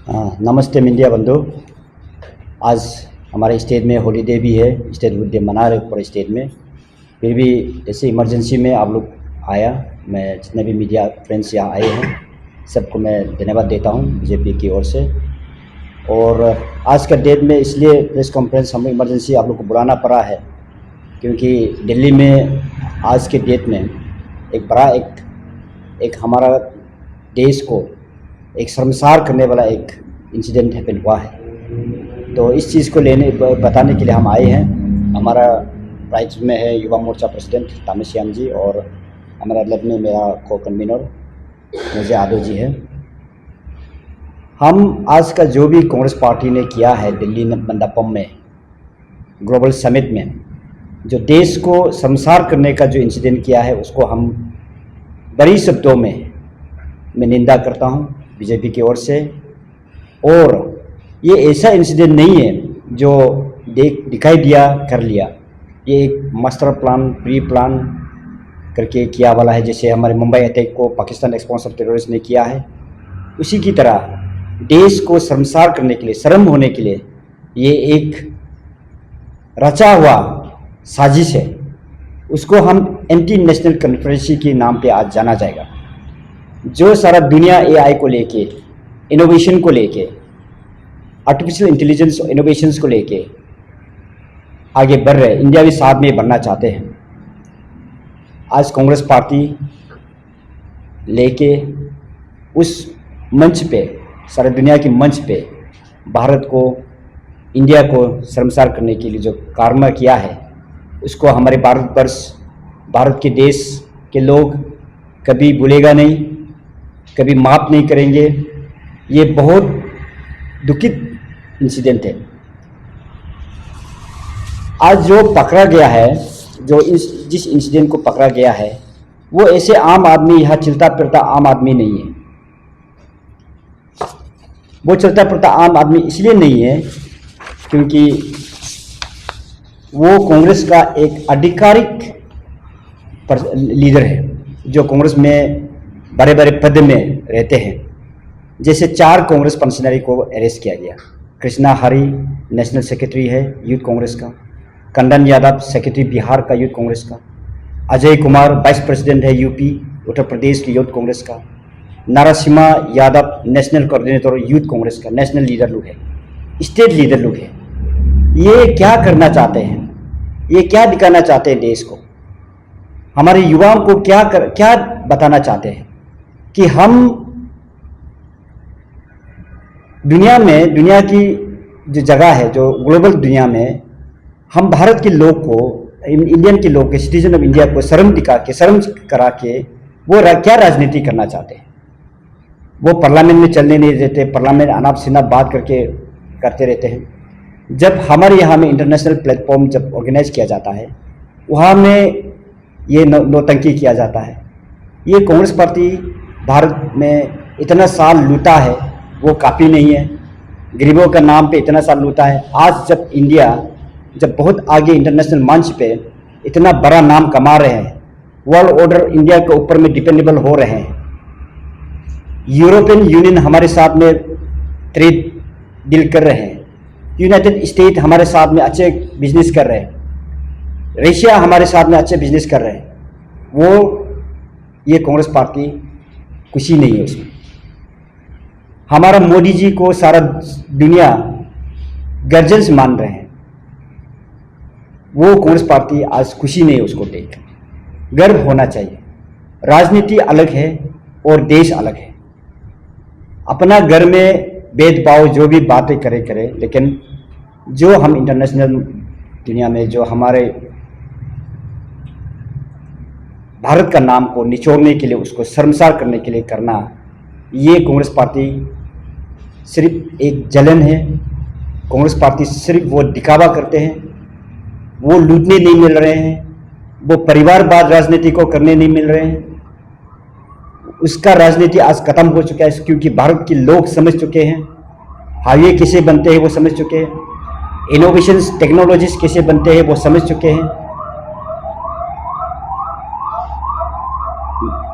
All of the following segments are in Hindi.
हाँ, नमस्ते मीडिया बंधु। आज हमारे स्टेट में हॉलीडे भी है, स्टेट डे मना रहे पूरे स्टेट में। फिर भी ऐसे इमरजेंसी में आप लोग आया, मैं जितने भी मीडिया फ्रेंड्स यहाँ आए हैं सबको मैं धन्यवाद देता हूँ बीजेपी की ओर से। और आज का डेट में इसलिए प्रेस कॉन्फ्रेंस हमें इमरजेंसी आप लोग को बुलाना पड़ा है क्योंकि दिल्ली में आज के डेट में एक बड़ा एक हमारा देश को एक शर्मसार करने वाला एक इंसिडेंट हैपन हुआ है। तो इस चीज़ को बताने के लिए हम आए हैं। हमारा राइट में है युवा मोर्चा प्रेसिडेंट तामेश्याम जी और हमारा लेफ्ट में मेरा को कन्वीनर मुझे यादव जी है। हम आज का जो भी कांग्रेस पार्टी ने किया है दिल्ली मंडपम में ग्लोबल समिट में, जो देश को शर्मसार करने का जो इंसिडेंट किया है उसको हम बड़ी शब्दों में मैं निंदा करता हूं बीजेपी की ओर से। और ये ऐसा इंसिडेंट नहीं है जो दिखाई दिया कर लिया, ये एक मास्टर प्लान प्री प्लान करके किया वाला है। जैसे हमारे मुंबई अटैक को पाकिस्तान स्पॉन्सर टेररिस्ट ने किया है, उसी की तरह देश को शर्मसार करने के लिए, शर्म होने के लिए ये एक रचा हुआ साजिश है। उसको हम एंटी नेशनल कॉन्स्पिरेसी के नाम पे आज जाना जाएगा। जो सारा दुनिया एआई को लेके, इनोवेशन को लेके, आर्टिफिशियल इंटेलिजेंस और इनोवेशंस को लेके आगे बढ़ रहे, इंडिया भी साथ में बढ़ना चाहते हैं। आज कांग्रेस पार्टी लेके उस मंच पे, सारे दुनिया की मंच पे भारत को, इंडिया को शर्मसार करने के लिए जो कारनामा किया है उसको हमारे भारतवर्ष, भारत के देश के लोग कभी भूलेगा नहीं, कभी माफ़ नहीं करेंगे। ये बहुत दुखित इंसिडेंट है। आज जो पकड़ा गया है, जो जिस इंसिडेंट को पकड़ा गया है वो ऐसे आम आदमी, यहाँ चलता फिरता आम आदमी नहीं है। वो चलता फिरता आम आदमी इसलिए नहीं है क्योंकि वो कांग्रेस का एक आधिकारिक लीडर है जो कांग्रेस में बड़े बड़े पद में रहते हैं। जैसे 4 कांग्रेस फंक्शनरी को अरेस्ट किया गया। कृष्णा हरी नेशनल सेक्रेटरी है यूथ कांग्रेस का, कंदन यादव सेक्रेटरी बिहार का यूथ कांग्रेस का, अजय कुमार वाइस प्रेसिडेंट है यूपी उत्तर प्रदेश की यूथ कांग्रेस का, Narasimha Yadav national coordinator youth Congress का, नेशनल लीडर लोग है, स्टेट लीडर लोग है। ये क्या करना चाहते हैं? ये क्या दिखाना चाहते हैं देश को? हमारे युवाओं को क्या बताना चाहते हैं कि हम दुनिया में, दुनिया की जो जगह है, जो ग्लोबल दुनिया में, हम भारत के लोग को, इंडियन के लोग के, सिटीजन ऑफ इंडिया को शर्म दिखा के, शर्म करा के वो क्या राजनीति करना चाहते हैं? वो पार्लियामेंट में चलने नहीं देते, पार्लियामेंट अनाप शनाप बात करते रहते हैं। जब हमारे यहाँ में इंटरनेशनल प्लेटफॉर्म जब ऑर्गेनाइज किया जाता है वहाँ में ये नौटंकी किया जाता है। ये कांग्रेस पार्टी भारत में इतना साल लूटा है वो काफ़ी नहीं है। गरीबों का नाम पे इतना साल लूटा है। आज जब इंडिया जब बहुत आगे इंटरनेशनल मंच पे इतना बड़ा नाम कमा रहे हैं, वर्ल्ड ऑर्डर इंडिया के ऊपर में डिपेंडेबल हो रहे हैं, यूरोपियन यूनियन हमारे साथ में ट्रेड डील कर रहे हैं, यूनाइटेड स्टेट हमारे साथ में अच्छे बिजनेस कर रहे हैं, रशिया हमारे साथ में अच्छे बिजनेस कर रहे हैं, वो ये कांग्रेस पार्टी खुशी नहीं है उसमें। हमारा मोदी जी को सारा दुनिया गर्जन्स मान रहे हैं, वो कांग्रेस पार्टी आज खुशी नहीं है उसको देख। गर्व होना चाहिए। राजनीति अलग है और देश अलग है। अपना घर में भेदभाव जो भी बातें करे, लेकिन जो हम इंटरनेशनल दुनिया में जो हमारे भारत का नाम को निचोड़ने के लिए, उसको शर्मसार करने के लिए करना, ये कांग्रेस पार्टी सिर्फ एक जलन है। कांग्रेस पार्टी सिर्फ वो दिखावा करते हैं, वो लूटने नहीं मिल रहे हैं, वो परिवारवाद राजनीति को करने नहीं मिल रहे हैं। उसका राजनीति आज खत्म हो चुका है क्योंकि भारत के लोग समझ चुके हैं हाईवे कैसे बनते हैं, वो समझ चुके हैं, इनोवेशंस टेक्नोलॉजीज कैसे बनते हैं वो समझ चुके हैं।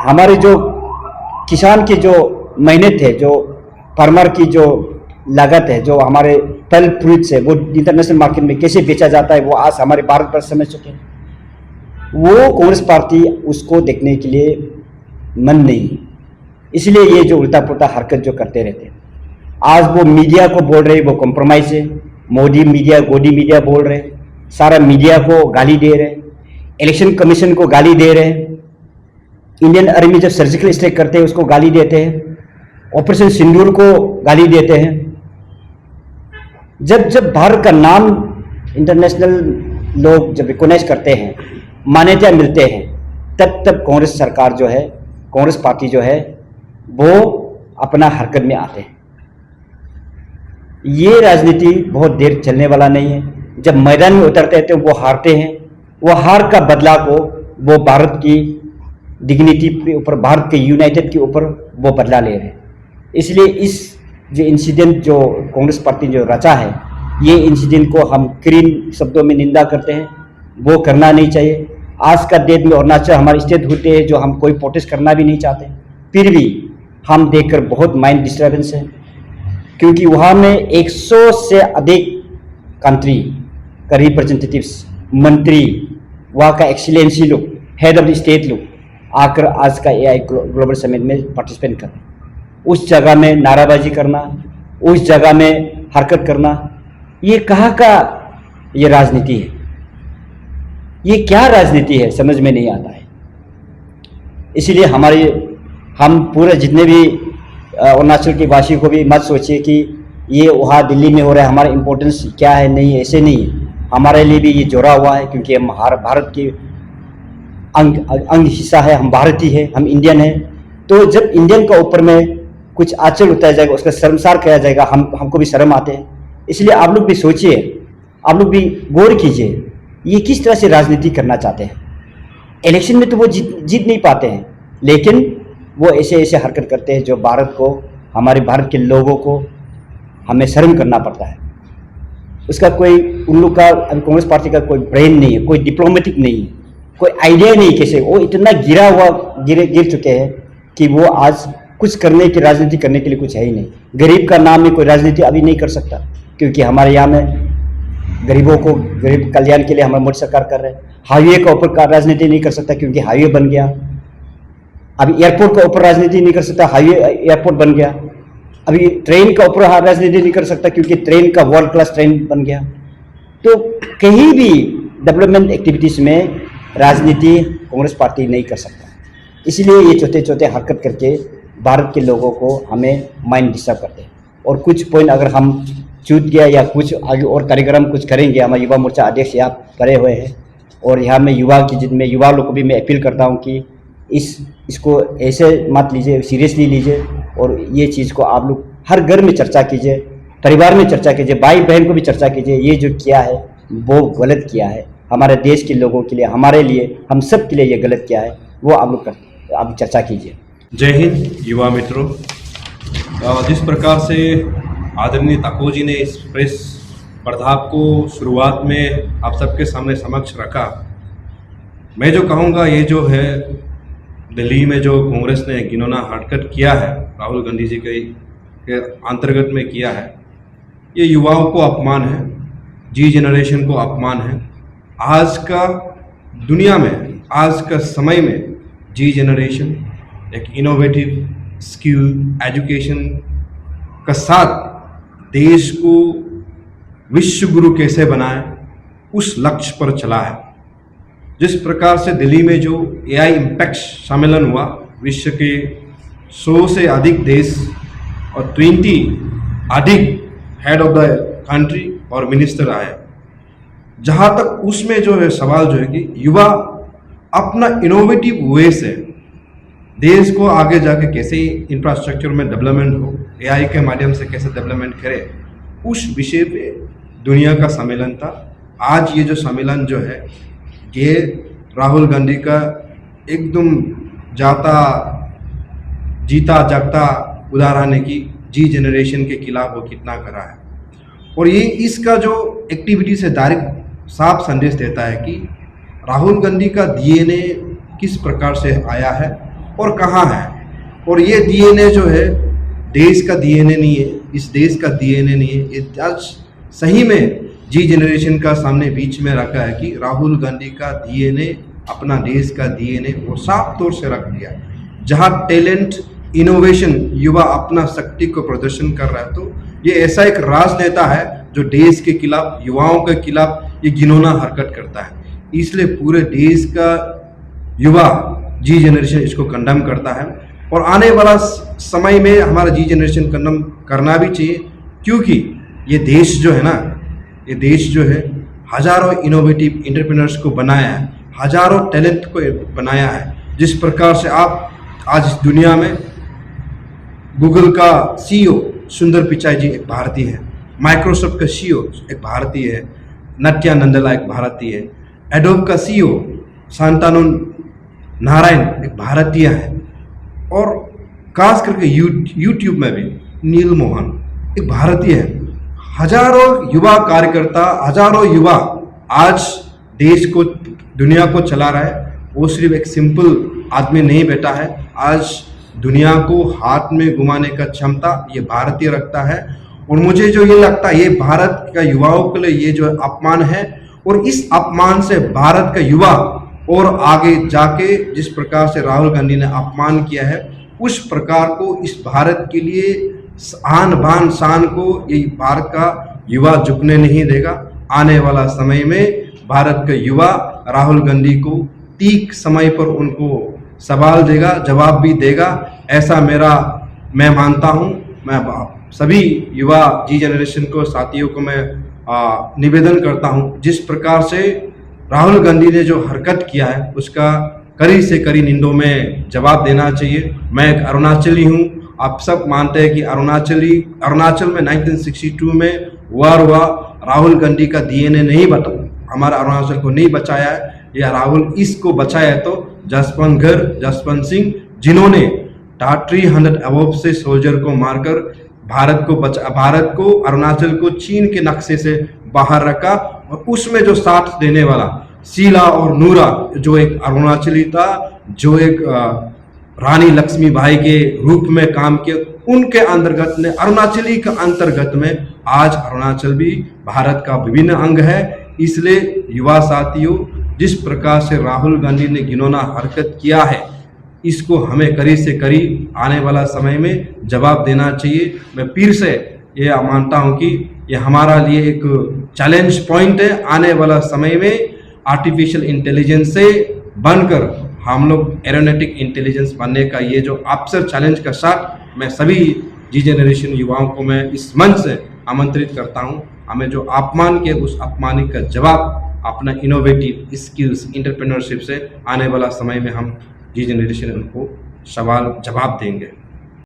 हमारे जो किसान के जो मेहनत है, जो फार्मर की जो लागत है, जो हमारे फल फ्रूट्स है, वो इंटरनेशनल मार्केट में कैसे बेचा जाता है, वो आज हमारे भारत पर समझ चुके हैं। वो कांग्रेस पार्टी उसको देखने के लिए मन नहीं है, इसलिए ये जो उल्टा पुल्टा हरकत जो करते रहते हैं। आज वो मीडिया को बोल रहे वो कॉम्प्रोमाइज है, मोदी मीडिया गोदी मीडिया बोल रहे, सारा मीडिया को गाली दे रहे, इलेक्शन कमीशन को गाली दे रहे, इंडियन आर्मी जब सर्जिकल स्ट्राइक करते हैं उसको गाली देते हैं, ऑपरेशन सिंदूर को गाली देते हैं। जब जब भारत का नाम इंटरनेशनल लोग जब रिकॉग्नाइज करते हैं, मान्यता मिलते हैं, तब तब कांग्रेस सरकार जो है, कांग्रेस पार्टी जो है, वो अपना हरकत में आते हैं। ये राजनीति बहुत देर चलने वाला नहीं है। जब मैदान में उतरते हैं तो वो हारते हैं, वो हार का बदला को वो भारत की डिग्निटी के ऊपर, भारत के यूनाइटेड के ऊपर वो बदला ले रहे हैं। इसलिए इस जो इंसिडेंट जो कांग्रेस पार्टी जो रचा है, ये इंसिडेंट को हम क्लीन शब्दों में निंदा करते हैं, वो करना नहीं चाहिए। आज का डेट में अरुणाचल हमारे स्टेट होते हैं जो हम कोई प्रोटेस्ट करना भी नहीं चाहते, फिर भी हम देखकर बहुत माइंड डिस्टर्बेंस है, क्योंकि वहाँ में 100 से अधिक कंट्री का रिप्रेजेंटेटिव्स, मंत्री, वहाँ का एक्सीलेंसी लोग, हेड ऑफ द स्टेट लोग आकर आज का AI ग्लोबल समिट में पार्टिसिपेट कर रहे हैं। उस जगह में नाराबाजी करना, उस जगह में हरकत करना, ये कहाँ का ये राजनीति है? ये क्या राजनीति है, समझ में नहीं आता है। इसलिए हम पूरे जितने भी अरुणाचल के वासी को भी मत सोचिए कि ये वहाँ दिल्ली में हो रहा है, हमारा इम्पोर्टेंस क्या है, नहीं है, ऐसे नहीं है। हमारे लिए भी ये जोड़ा हुआ है, क्योंकि हम भारत के अंग हिस्सा है, हम भारतीय है, हम इंडियन है। तो जब इंडियन का ऊपर में कुछ आंचल उतारा जाएगा, उसका शर्मसार किया जाएगा, हमको भी शर्म आते हैं। इसलिए आप लोग भी सोचिए, आप लोग भी गौर कीजिए, ये किस तरह से राजनीति करना चाहते हैं। इलेक्शन में तो वो जीत नहीं पाते हैं, लेकिन वो ऐसे हरकत करते हैं जो भारत को, हमारे भारत के लोगों को हमें शर्म करना पड़ता है। उसका कोई, उन लोग का, कांग्रेस पार्टी का कोई ब्रेन नहीं है, कोई डिप्लोमेटिक नहीं है, कोई आइडिया नहीं कैसे वो इतना गिर चुके हैं कि वो आज कुछ करने की, राजनीति करने के लिए कुछ है ही नहीं। गरीब का नाम में कोई राजनीति अभी नहीं कर सकता, क्योंकि हमारे यहाँ में गरीबों को, गरीब कल्याण के लिए हमारी मोदी सरकार कर रहे हैं। हाईवे का ऊपर का राजनीति नहीं कर सकता, क्योंकि हाईवे बन गया। अभी एयरपोर्ट का ऊपर राजनीति नहीं कर सकता, हाईवे एयरपोर्ट बन गया। अभी ट्रेन का ऊपर राजनीति नहीं कर सकता, क्योंकि ट्रेन का वर्ल्ड क्लास ट्रेन बन गया। तो कहीं भी डेवलपमेंट एक्टिविटीज़ में राजनीति कांग्रेस पार्टी नहीं कर सकता। इसलिए ये छोटे छोटे हरकत करके भारत के लोगों को हमें माइंड डिस्टर्ब करते हैं। और कुछ पॉइंट अगर हम चूक गया या कुछ आगे और कार्यक्रम कुछ करेंगे, हमारे युवा मोर्चा अध्यक्ष यहाँ करे हुए हैं, और यहाँ में युवा की जिनमें युवा लोग को भी मैं अपील करता हूँ कि इसको ऐसे मत लीजिए, सीरियसली लीजिए, और ये चीज़ को आप लोग हर घर में चर्चा कीजिए, परिवार में चर्चा कीजिए, भाई बहन को भी चर्चा कीजिए। ये जो किया है वो गलत किया है, हमारे देश के लोगों के लिए, हमारे लिए, हम सब के लिए ये गलत किया है, वो आप लोग आप चर्चा कीजिए। जय हिंद युवा मित्रों, जिस प्रकार से आदरणीय ताको जी ने इस प्रेस वार्तालाप को शुरुआत में आप सबके सामने समक्ष रखा, मैं जो कहूँगा, ये जो है दिल्ली में जो कांग्रेस ने घिनौना हरकत किया है, राहुल गांधी जी के अंतर्गत में किया है, ये युवाओं को अपमान है, जी जनरेशन को अपमान है। आज का दुनिया में, आज का समय में जी जनरेशन एक इनोवेटिव स्किल एजुकेशन का साथ देश को विश्व गुरु कैसे बनाए, उस लक्ष्य पर चला है। जिस प्रकार से दिल्ली में जो AI इम्पैक्ट सम्मेलन हुआ, विश्व के 100 से अधिक देश और 20 अधिक हेड ऑफ द कंट्री और मिनिस्टर आए, जहाँ तक उसमें जो है सवाल जो है कि युवा अपना इनोवेटिव वे से देश को आगे जाके कैसे इंफ्रास्ट्रक्चर में डेवलपमेंट हो, AI के माध्यम से कैसे डेवलपमेंट करे, उस विषय पे दुनिया का सम्मेलन था। आज ये जो सम्मेलन जो है, ये राहुल गांधी का एकदम जीता जागता उदाहरण है कि जी जनरेशन के खिलाफ वो कितना करा है। और ये इसका जो एक्टिविटी से डायरेक्ट साफ संदेश देता है कि राहुल गांधी का DNA किस प्रकार से आया है और कहाँ है। और ये DNA जो है देश का DNA नहीं है, इस देश का डीएनए नहीं है। ये आज सही में जी जनरेशन का सामने बीच में रखा है कि राहुल गांधी का डीएनए, अपना देश का डीएनए वो साफ तौर से रख दिया। जहाँ टैलेंट, इनोवेशन, युवा अपना शक्ति को प्रदर्शन कर रहा है, तो ये ऐसा एक राजनेता है जो देश के खिलाफ, युवाओं के खिलाफ ये घिनौना हरकत करता है। इसलिए पूरे देश का युवा जी जनरेशन इसको कंडेम करता है और आने वाला समय में हमारा जी जनरेशन कंडेम करना भी चाहिए, क्योंकि ये देश जो है ना, ये देश जो है हजारों इनोवेटिव एंटरप्रेन्योर्स को बनाया है, हजारों टैलेंट को बनाया है। जिस प्रकार से आप आज इस दुनिया में गूगल का सीईओ सुंदर पिचाई जी एक भारतीय है, माइक्रोसॉफ्ट का सीईओ एक भारतीय है, नत्या नंदला एक भारतीय है, एडोब का सीईओ शांतानु नारायण एक भारतीय है, और खास करके यूट्यूब में भी नील मोहन एक भारतीय है। हजारों युवा कार्यकर्ता, हजारों युवा आज देश को, दुनिया को चला रहा है। वो सिर्फ एक सिंपल आदमी नहीं बैठा है, आज दुनिया को हाथ में घुमाने का क्षमता ये भारतीय रखता है। और मुझे जो ये लगता है, ये भारत का युवाओं के लिए ये जो अपमान है, और इस अपमान से भारत का युवा और आगे जाके जिस प्रकार से राहुल गांधी ने अपमान किया है, उस प्रकार को इस भारत के लिए आन बान शान को ये भारत का युवा झुकने नहीं देगा। आने वाला समय में भारत का युवा राहुल गांधी को ठीक समय पर उनको सवाल देगा, जवाब भी देगा, ऐसा मैं मानता हूँ। मैं सभी युवा जी जनरेशन को, साथियों को मैं निवेदन करता हूँ, जिस प्रकार से राहुल गांधी ने जो हरकत किया है उसका कड़ी से कड़ी निंदों में जवाब देना चाहिए। मैं एक अरुणाचली हूँ, आप सब मानते हैं कि अरुणाचल में 1962 में वार हुआ, राहुल गांधी का डीएनए नहीं बता, हमारा अरुणाचल को नहीं बचाया है, या राहुल इसको बचाया है तो जसवंत सिंह, जिन्होंने 300 अबव से सोल्जर को मारकर भारत को अरुणाचल को चीन के नक्शे से बाहर रखा। और उसमें जो साथ देने वाला शीला और नूरा, जो एक अरुणाचली था, जो एक रानी लक्ष्मीबाई के रूप में काम किया, उनके अंतर्गत ने, अरुणाचली के अंतर्गत में आज अरुणाचल भी भारत का विभिन्न अंग है। इसलिए युवा साथियों, जिस प्रकार से राहुल गांधी ने घिनौना हरकत किया है, इसको हमें कड़ी से कड़ी आने वाला समय में जवाब देना चाहिए। मैं फिर से ये मानता हूँ कि ये हमारा लिए एक चैलेंज पॉइंट है। आने वाला समय में आर्टिफिशियल इंटेलिजेंस से बनकर हम लोग एरोनॉटिक इंटेलिजेंस बनने का ये जो अवसर, चैलेंज का साथ मैं सभी जी जनरेशन युवाओं को मैं इस मंच से आमंत्रित करता हूँ। हमें जो अपमान किया, उस अपमान का जवाब अपना इनोवेटिव स्किल्स, एंटरप्रेन्योरशिप से आने वाला समय में हम जी जनरेशन उनको जवाब देंगे।